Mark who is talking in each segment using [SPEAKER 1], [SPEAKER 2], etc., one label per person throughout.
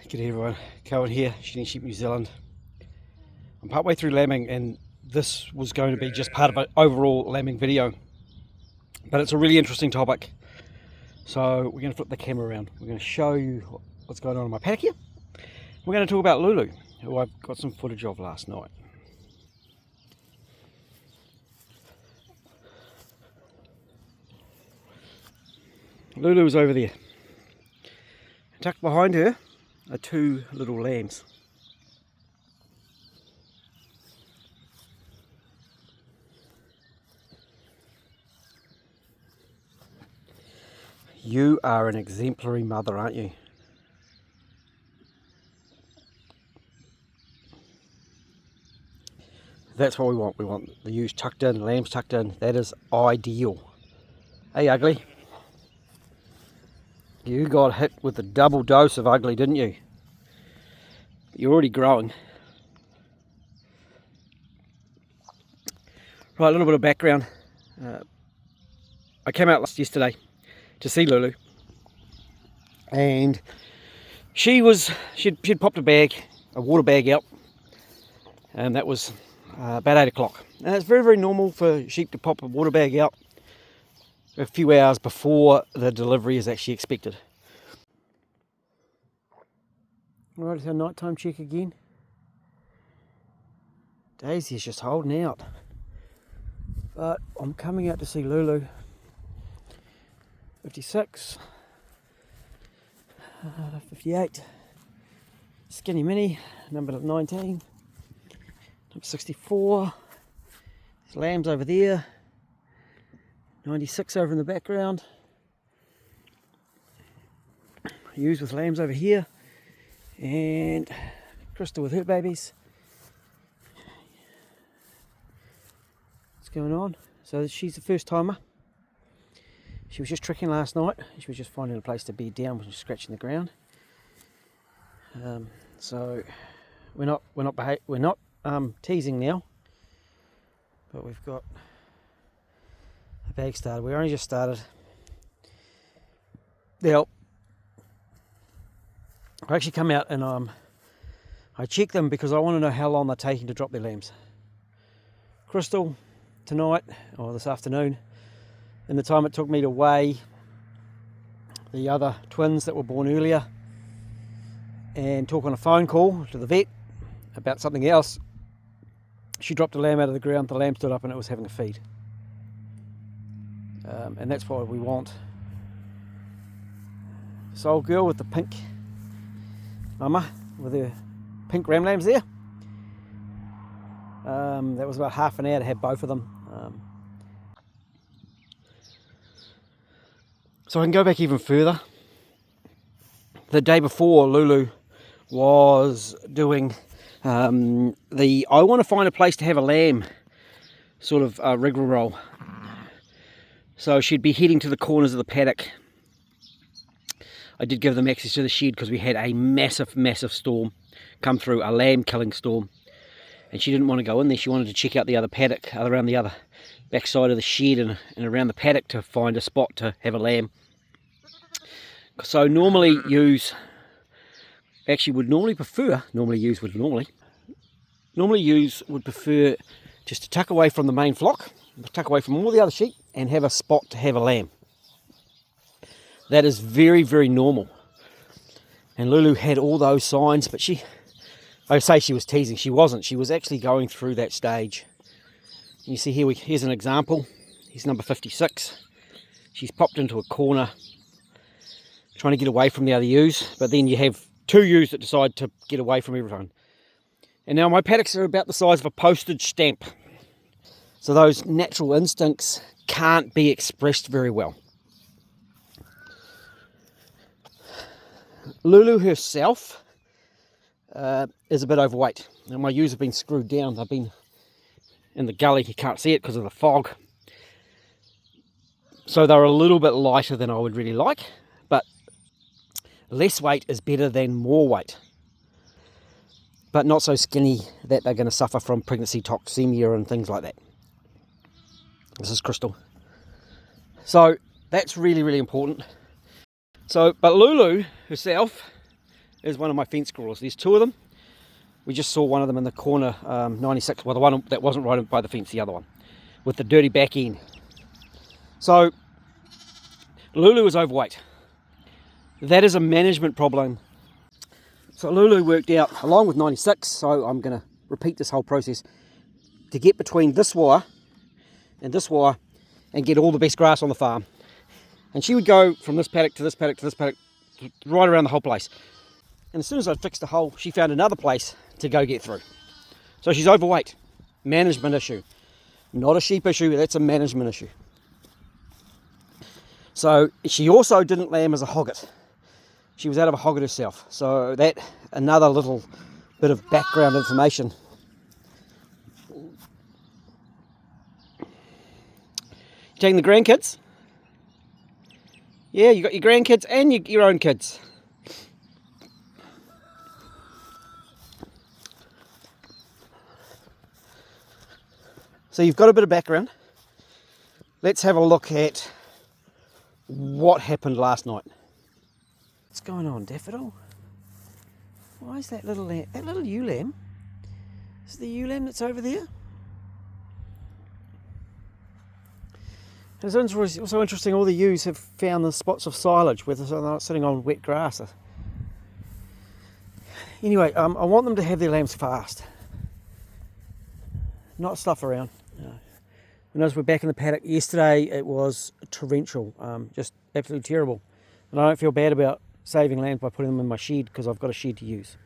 [SPEAKER 1] G'day everyone, Cohen here, Shearing Sheep New Zealand. I'm partway through lambing and this was going to be just part of an overall lambing video. But it's a really interesting topic. So we're going to flip the camera around. We're going to show you what's going on in my paddock here. We're going to talk about Lulu, who I've got some footage of last night. Lulu is over there. Tucked behind her are two little lambs. You are an exemplary mother, aren't you? That's what we want. We want the ewes tucked in, lambs tucked in. That is ideal. Hey, ugly. You got hit with a double dose of ugly, didn't you? You're already growing. Right, a little bit of background. I came out yesterday to see Lulu, and she'd popped a water bag out, and that was about 8 o'clock. And it's very, very normal for sheep to pop a water bag out a few hours before the delivery is actually expected. Right, it's our nighttime check again. Daisy is just holding out. But I'm coming out to see Lulu. 56. 58. Skinny Mini, number 19. Number 64. There's lambs over there. 96 over in the background. Ewes with lambs over here. And Crystal with her babies. What's going on? So she's the first timer. She was just tricking last night. She was just finding a place to bed down when she was scratching the ground. So we're not teasing now, but we've got the bag started. We only just started. Now, I actually come out and I check them because I want to know how long they're taking to drop their lambs. Crystal, tonight, or this afternoon, in the time it took me to weigh the other twins that were born earlier and talk on a phone call to the vet about something else, she dropped a lamb out of the ground, the lamb stood up and it was having a feed. And that's what we want. This old girl with the pink mama with her pink ram lambs there. That was about half an hour to have both of them. So I can go back even further. The day before, Lulu was doing I want to find a place to have a lamb sort of rigmarole. So she'd be heading to the corners of the paddock. I did give them access to the shed because we had a massive, massive storm come through, a lamb killing storm. And she didn't want to go in there. She wanted to check out the other paddock, around the other backside of the shed and around the paddock to find a spot to have a lamb. So normally ewes would prefer just to tuck away from the main flock, tuck away from all the other sheep and have a spot to have a lamb. That is very, very normal. And Lulu had all those signs, but I say she was teasing. She wasn't. She was actually going through that stage. You see here, here's an example. Here's number 56. She's popped into a corner trying to get away from the other ewes, but then you have two ewes that decide to get away from everyone. And now my paddocks are about the size of a postage stamp. So those natural instincts can't be expressed very well. Lulu herself is a bit overweight. Now my ewes have been screwed down. They've been in the gully. You can't see it because of the fog. So they're a little bit lighter than I would really like, but less weight is better than more weight. But not so skinny that they're going to suffer from pregnancy toxemia and things like that. This is Crystal. So that's really, really important. So, but Lulu herself is one of my fence crawlers. There's 2 of them. We just saw one of them in the corner, 96. Well, the one that wasn't right by the fence, the other one, with the dirty back end. So, Lulu is overweight. That is a management problem. So Lulu worked out, along with 96, so I'm going to repeat this whole process, to get between this wire and this wire and get all the best grass on the farm. And she would go from this paddock to this paddock to this paddock, right around the whole place. And as soon as I'd fixed a hole, she found another place to go get through. So she's overweight. Management issue. Not a sheep issue, that's a management issue. So she also didn't lamb as a hogget. She was out of a hogget herself. So that, another little bit of background information. You taking the grandkids? Yeah, you got your grandkids and your own kids. So you've got a bit of background. Let's have a look at what happened last night. What's going on, Daffodil? Why is that little ewe lamb? Is it the ewe lamb that's over there? It's also interesting, all the ewes have found the spots of silage where they're not sitting on wet grass. Anyway, I want them to have their lambs fast. Not stuff around. No. When we're back in the paddock yesterday, it was torrential, just absolutely terrible. And I don't feel bad about saving lambs by putting them in my shed because I've got a shed to use.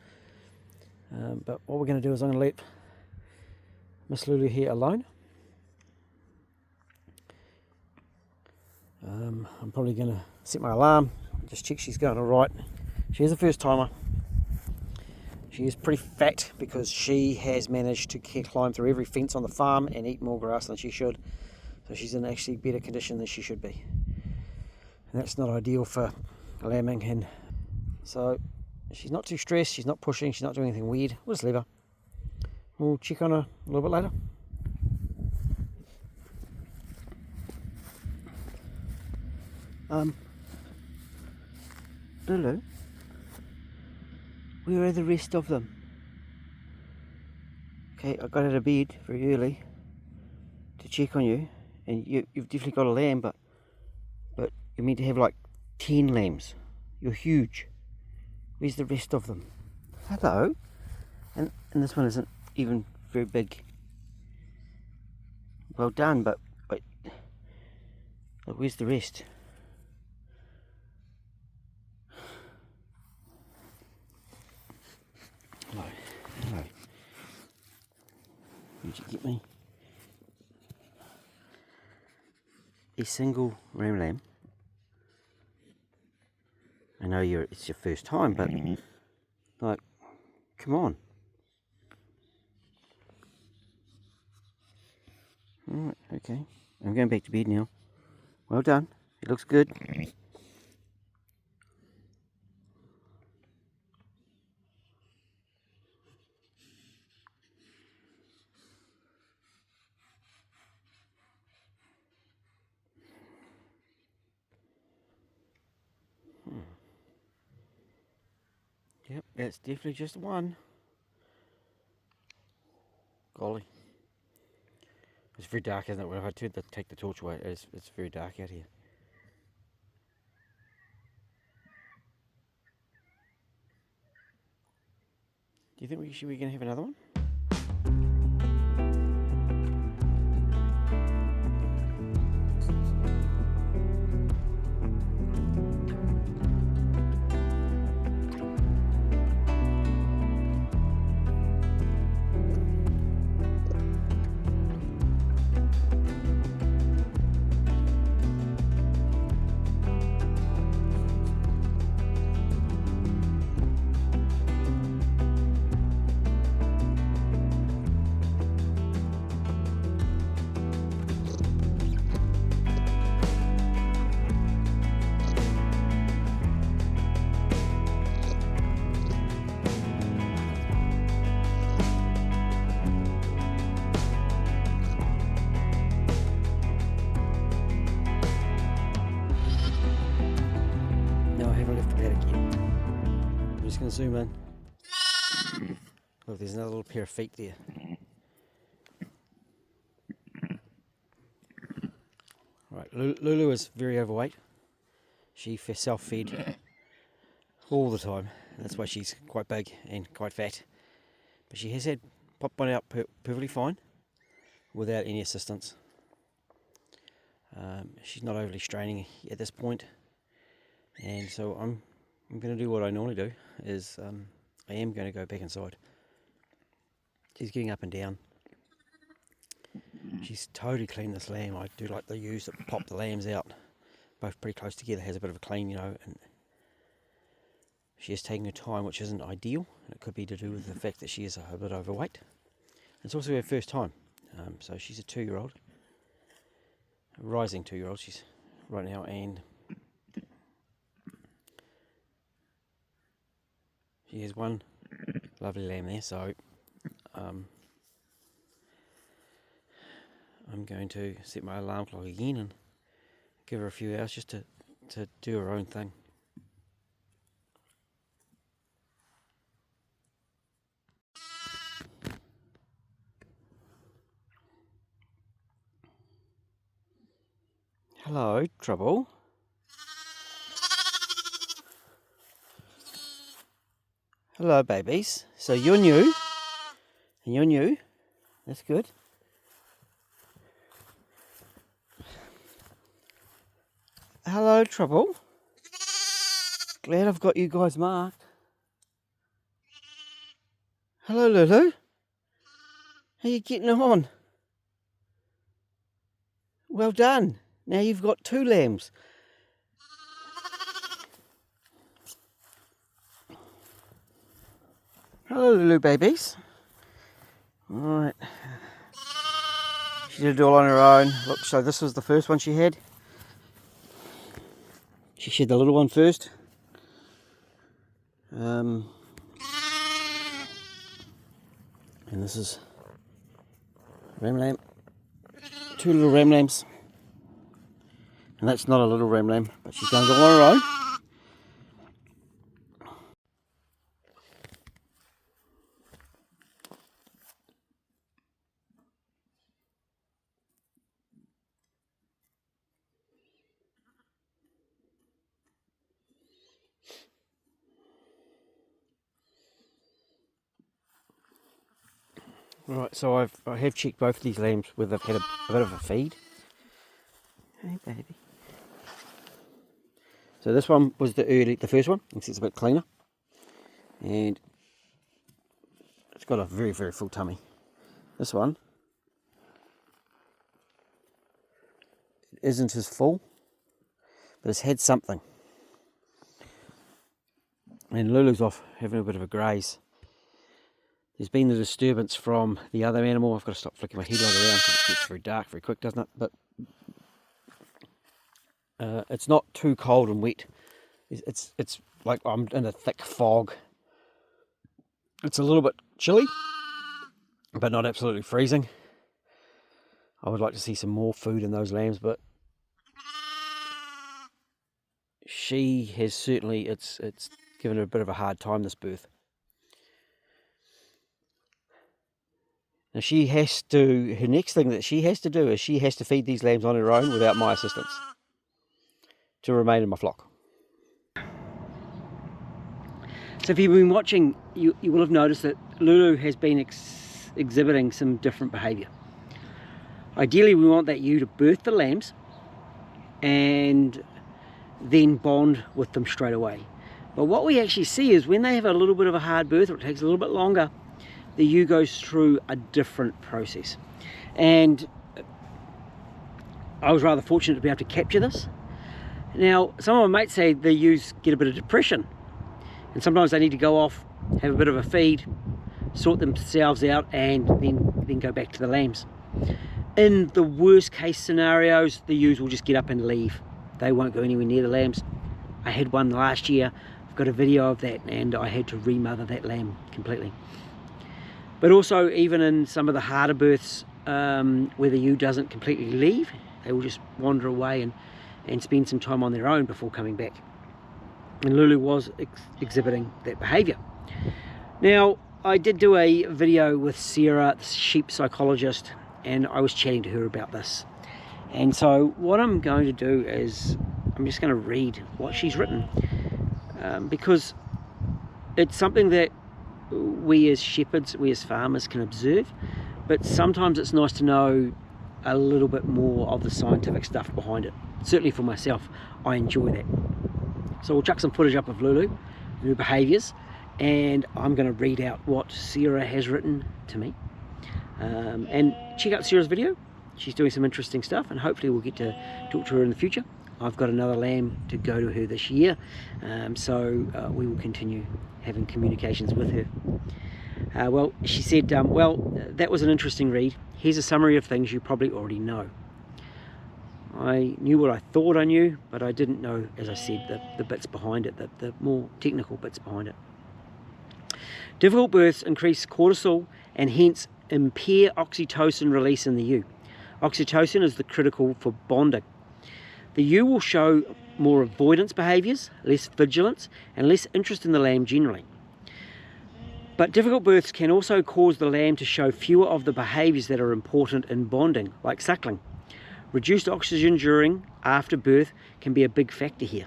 [SPEAKER 1] But what we're going to do is I'm going to let Miss Lulu here alone. I'm probably going to set my alarm, just check she's going alright. She is a first timer. She is pretty fat because she has managed to climb through every fence on the farm and eat more grass than she should. So she's in actually better condition than she should be. And that's not ideal for lambing. And so she's not too stressed, she's not pushing, she's not doing anything weird. We'll just leave her. We'll check on her a little bit later. Lulu? Where are the rest of them? Okay, I got out of bed very early to check on you, and you've definitely got a lamb, but you're meant to have like 10 lambs. You're huge. Where's the rest of them? Hello? And this one isn't even very big. Well done, but wait. Look, where's the rest? Hello. Did you get me a single ram lamb? I know it's your first time, but like, come on. Alright, okay. I'm going back to bed now. Well done. It looks good. Yep, that's definitely just one. Golly. It's very dark, isn't it? When I had to take the torch away, it's very dark out here. Do you think we're going to have another one? just going to zoom in. Look, there's another little pair of feet there. Right, Lulu is very overweight. She self-fed all the time. That's why she's quite big and quite fat. But she has had popped one out perfectly fine without any assistance. She's not overly straining at this point, and so I'm going to do what I normally do. Is I am going to go back inside. She's getting up and down. She's totally cleaned this lamb. I do like the ewes that pop the lambs out, both pretty close together. Has a bit of a clean, you know, and she is taking her time, which isn't ideal. It could be to do with the fact that she is a bit overweight. It's also her first time, so she's a 2-year-old, a rising 2-year-old. She's right now, and she has one lovely lamb there. So I'm going to set my alarm clock again and give her a few hours just to do her own thing. Hello, Trouble. Hello, babies. So you're new, and you're new. That's good. Hello, Trouble. Glad I've got you guys marked. Hello, Lulu. How you getting on? Well done. Now you've got 2 lambs. Hello, Lulu babies. Alright. She did it all on her own. Look, so this was the first one she had. She shed the little one first. And this is ram lamb. 2 little ram lambs. And that's not a little ram lamb, but she's done it all on her own. Right, so I have checked both of these lambs whether they've had a bit of a feed. Hey baby. So this one was the first one. It's a bit cleaner, and it's got a very, very full tummy. This one isn't as full, but it's had something. And Lulu's off having a bit of a graze. There's been the disturbance from the other animal. I've got to stop flicking my headlight around because it gets very dark very quick, doesn't it? But it's not too cold and wet. It's like I'm in a thick fog. It's a little bit chilly, but not absolutely freezing. I would like to see some more food in those lambs, but she has certainly, it's given her a bit of a hard time, this birth. Now she has to, her next thing that she has to do is she has to feed these lambs on her own without my assistance to remain in my flock. So if you've been watching, you will have noticed that Lulu has been exhibiting some different behaviour. Ideally we want that ewe to birth the lambs and then bond with them straight away. But what we actually see is when they have a little bit of a hard birth, or it takes a little bit longer, the ewe goes through a different process. And I was rather fortunate to be able to capture this. Now, some of my mates say the ewes get a bit of depression, and sometimes they need to go off, have a bit of a feed, sort themselves out, and then go back to the lambs. In the worst case scenarios, the ewes will just get up and leave. They won't go anywhere near the lambs. I had one last year. I've got a video of that, and I had to remother that lamb completely. But also, even in some of the harder births, where the ewe doesn't completely leave, they will just wander away and spend some time on their own before coming back. and Lulu was exhibiting that behaviour. Now, I did do a video with Sarah, the sheep psychologist, and I was chatting to her about this. And so what I'm going to do is I'm just going to read what she's written, because it's something that we as shepherds, we as farmers can observe, but sometimes it's nice to know a little bit more of the scientific stuff behind it. Certainly for myself, I enjoy that. So we'll chuck some footage up of Lulu, her behaviours, and I'm going to read out what Sarah has written to me. And check out Sarah's video. She's doing some interesting stuff, and hopefully we'll get to talk to her in the future. I've got another lamb to go to her this year, so we will continue having communications with her. Well, she said, well, that was an interesting read. Here's a summary of things you probably already know. I knew what I thought I knew, but I didn't know, as I said, the bits behind it, the more technical bits behind it. Difficult births increase cortisol and hence impair oxytocin release in the ewe. Oxytocin is the critical for bonding. The ewe will show more avoidance behaviours, less vigilance, and less interest in the lamb generally. But difficult births can also cause the lamb to show fewer of the behaviours that are important in bonding, like suckling. Reduced oxygen during, after birth can be a big factor here,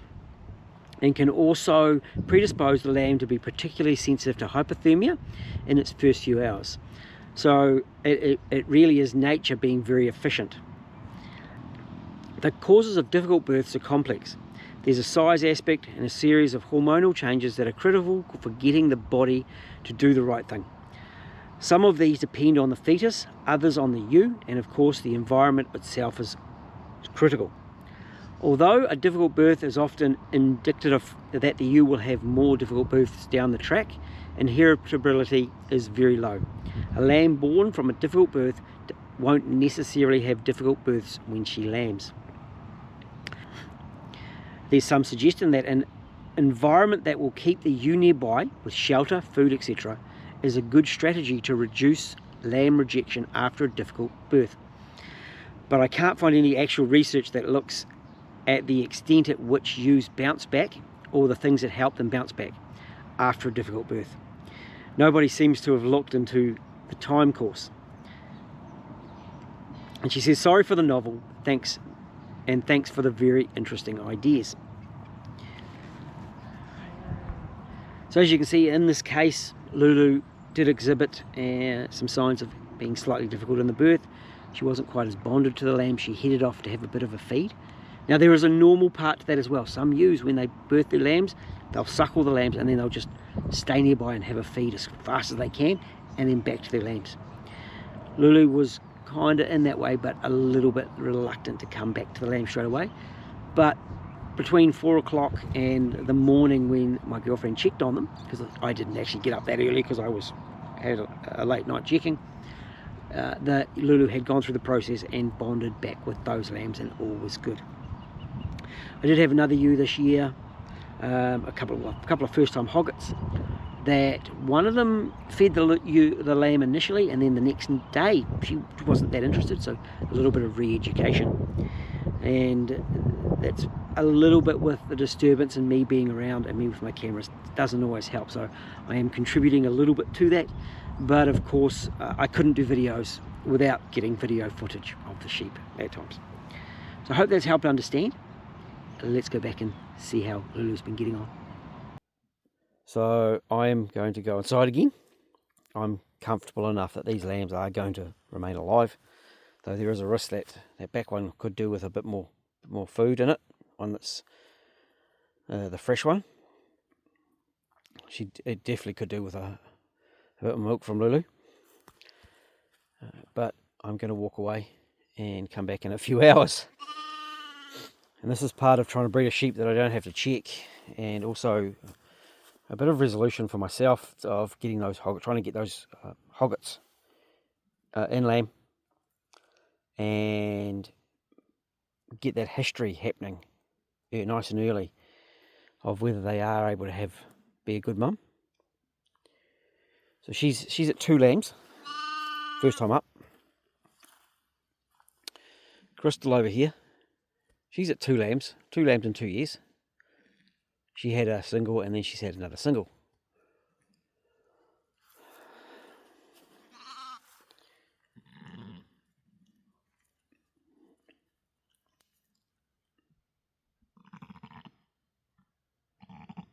[SPEAKER 1] and can also predispose the lamb to be particularly sensitive to hypothermia in its first few hours. So it really is nature being very efficient. The causes of difficult births are complex. There's a size aspect and a series of hormonal changes that are critical for getting the body to do the right thing. Some of these depend on the fetus, others on the ewe, and of course the environment itself is critical. Although a difficult birth is often indicative that the ewe will have more difficult births down the track, inheritability is very low. A lamb born from a difficult birth won't necessarily have difficult births when she lambs. There's some suggestion that an environment that will keep the ewe nearby with shelter, food, etc. is a good strategy to reduce lamb rejection after a difficult birth. But I can't find any actual research that looks at the extent at which ewes bounce back or the things that help them bounce back after a difficult birth. Nobody seems to have looked into the time course. And she says, sorry for the novel, thanks, and thanks for the very interesting ideas. So as you can see, in this case, Lulu did exhibit some signs of being slightly difficult in the birth. She wasn't quite as bonded to the lamb. She headed off to have a bit of a feed. Now there is a normal part to that as well. Some ewes, when they birth their lambs, they'll suckle the lambs and then they'll just stay nearby and have a feed as fast as they can and then back to their lambs. Lulu was kind of in that way, but a little bit reluctant to come back to the lamb straight away. But between 4 o'clock and the morning when my girlfriend checked on them, because I didn't actually get up that early because I had a late night checking, the Lulu had gone through the process and bonded back with those lambs, and all was good. I did have another ewe this year, a couple of first-time hoggets, that one of them fed the lamb initially, and then the next day she wasn't that interested, so a little bit of re-education. And that's a little bit with the disturbance and me being around and me with my cameras doesn't always help, so I am contributing a little bit to that. But of course I couldn't do videos without getting video footage of the sheep at times. So I hope that's helped understand. Let's go back and see how Lulu's been getting on. So I am going to go inside again. I'm comfortable enough that these lambs are going to remain alive, though there is a risk that that back one could do with a bit more food in it. One that's the fresh one. It definitely could do with a bit of milk from Lulu. But I'm going to walk away and come back in a few hours. And this is part of trying to breed a sheep that I don't have to check, and also a bit of resolution for myself of getting those trying to get those hoggets in lamb and get that history happening nice and early of whether they are able to be a good mum. So she's at 2 lambs, first time up. Crystal over here, she's at 2 lambs in 2 years. She had a single and then she's had another single.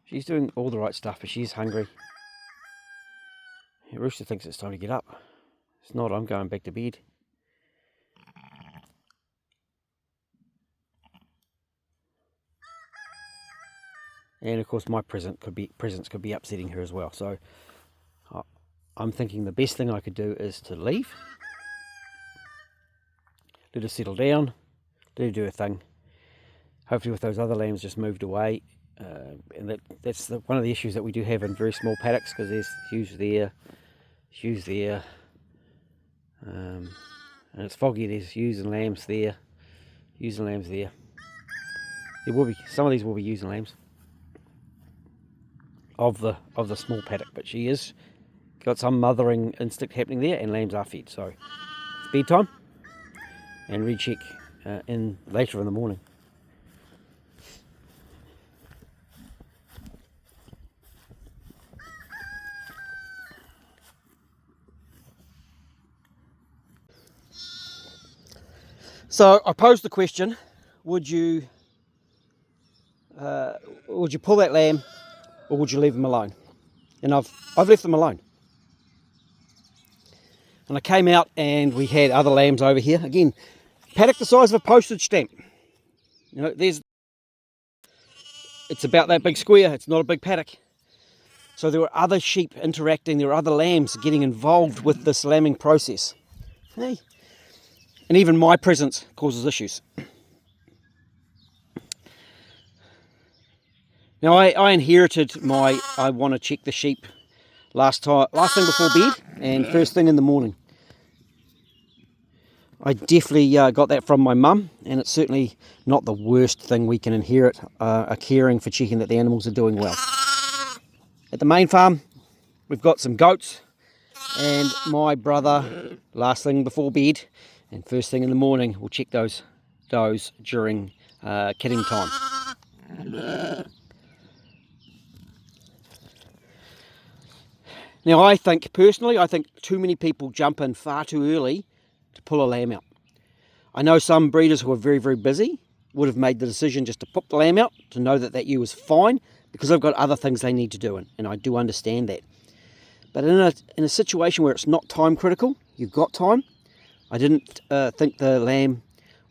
[SPEAKER 1] She's doing all the right stuff, but she's hungry. Rooster thinks it's time to get up. It's not, I'm going back to bed. And of course my presence could be upsetting her as well. So I'm thinking the best thing I could do is to leave. Let her settle down. Let her do her thing. Hopefully with those other lambs just moved away. And that's one of the issues that we do have in very small paddocks, because there's ewes there, and it's foggy. There's ewes and lambs there, There will be some of these will be ewes and lambs of the small paddock, but she is got some mothering instinct happening there, and lambs are fed. So it's bedtime, and recheck in later in the morning. So I posed the question: would you pull that lamb, or would you leave them alone? And I've left them alone. And I came out and we had other lambs over here. Again, paddock the size of a postage stamp. You know, it's about that big square. It's not a big paddock. So there were other sheep interacting. There were other lambs getting involved with this lambing process. Hey. And even my presence causes issues. Now I inherited I want to check the sheep last thing before bed and first thing in the morning. I definitely got that from my mum, and it's certainly not the worst thing we can inherit, a caring for checking that the animals are doing well. At the main farm, we've got some goats, and my brother, last thing before bed and first thing in the morning, we'll check those during kidding time. Now I think too many people jump in far too early to pull a lamb out. I know some breeders who are very, very busy would have made the decision just to put the lamb out, to know that ewe is fine, because they've got other things they need to do, and I do understand that. But in a situation where it's not time critical, you've got time. I didn't think the lamb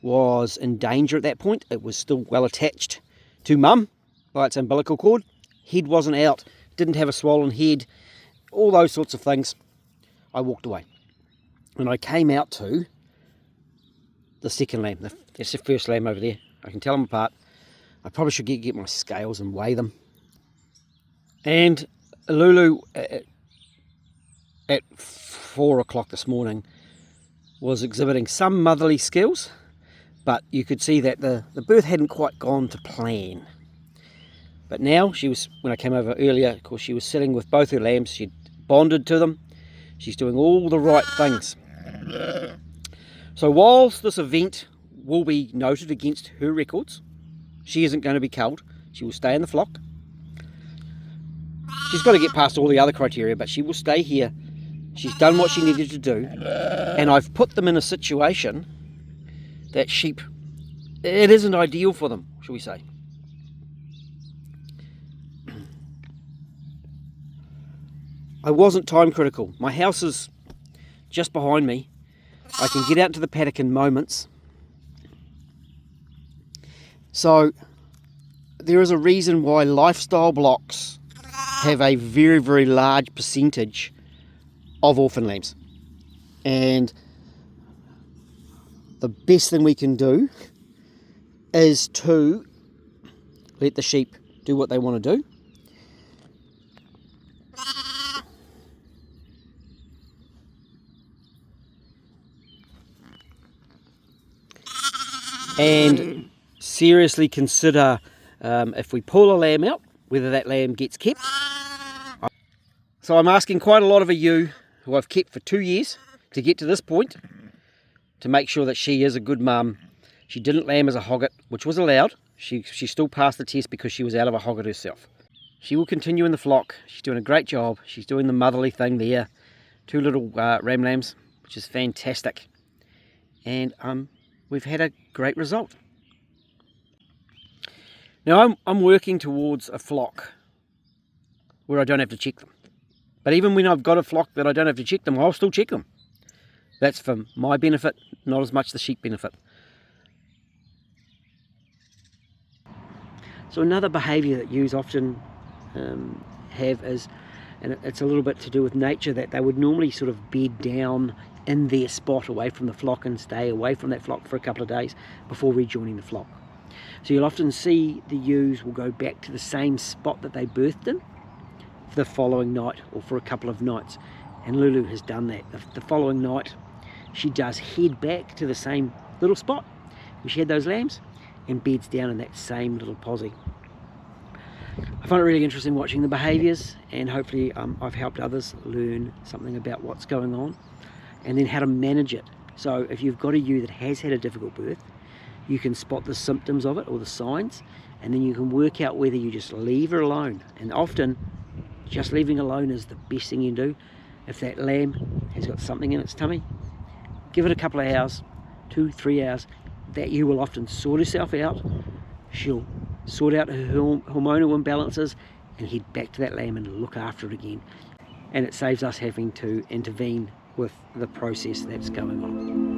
[SPEAKER 1] was in danger at that point. It was still well attached to mum by its umbilical cord. Head wasn't out, didn't have a swollen head, all those sorts of things. I walked away. And I came out to the second lamb. That's the first lamb over there. I can tell them apart. I probably should get my scales and weigh them. And Lulu, at 4 o'clock this morning, was exhibiting some motherly skills, but you could see that the birth hadn't quite gone to plan. But now, when I came over earlier, of course, she was sitting with both her lambs. She'd bonded to them. She's doing all the right things. So whilst this event will be noted against her records, she isn't going to be culled. She will stay in the flock. She's got to get past all the other criteria, but she will stay here. She's done what she needed to do, and I've put them in a situation that sheep, it isn't ideal for them, shall we say. I wasn't time critical. My house is just behind me. I can get out into the paddock in moments. So there is a reason why lifestyle blocks have a very, very large percentage of orphan lambs. And the best thing we can do is to let the sheep do what they want to do. And seriously consider if we pull a lamb out, whether that lamb gets kept. So I'm asking quite a lot of you who I've kept for 2 years to get to this point, to make sure that she is a good mum. She didn't lamb as a hogget, which was allowed. She still passed the test because she was out of a hogget herself. She will continue in the flock. She's doing a great job. She's doing the motherly thing there. 2 little ram lambs, which is fantastic. And we've had a great result. Now I'm working towards a flock where I don't have to check them. But even when I've got a flock that I don't have to check them, I'll still check them. That's for my benefit, not as much the sheep benefit. So another behaviour that ewes often have is, and it's a little bit to do with nature, that they would normally sort of bed down in their spot away from the flock and stay away from that flock for a couple of days before rejoining the flock. So you'll often see the ewes will go back to the same spot that they birthed in for the following night or for a couple of nights, and Lulu has done that. The following night she does head back to the same little spot where she had those lambs and beds down in that same little posse. I find it really interesting watching the behaviours, and hopefully I've helped others learn something about what's going on and then how to manage it. So if you've got a ewe that has had a difficult birth, you can spot the symptoms of it or the signs, and then you can work out whether you just leave her alone. And often just leaving alone is the best thing you can do. If that lamb has got something in its tummy, give it a couple of hours, 2-3 hours. That ewe will often sort herself out. She'll sort out her hormonal imbalances and head back to that lamb and look after it again. And it saves us having to intervene with the process that's going on.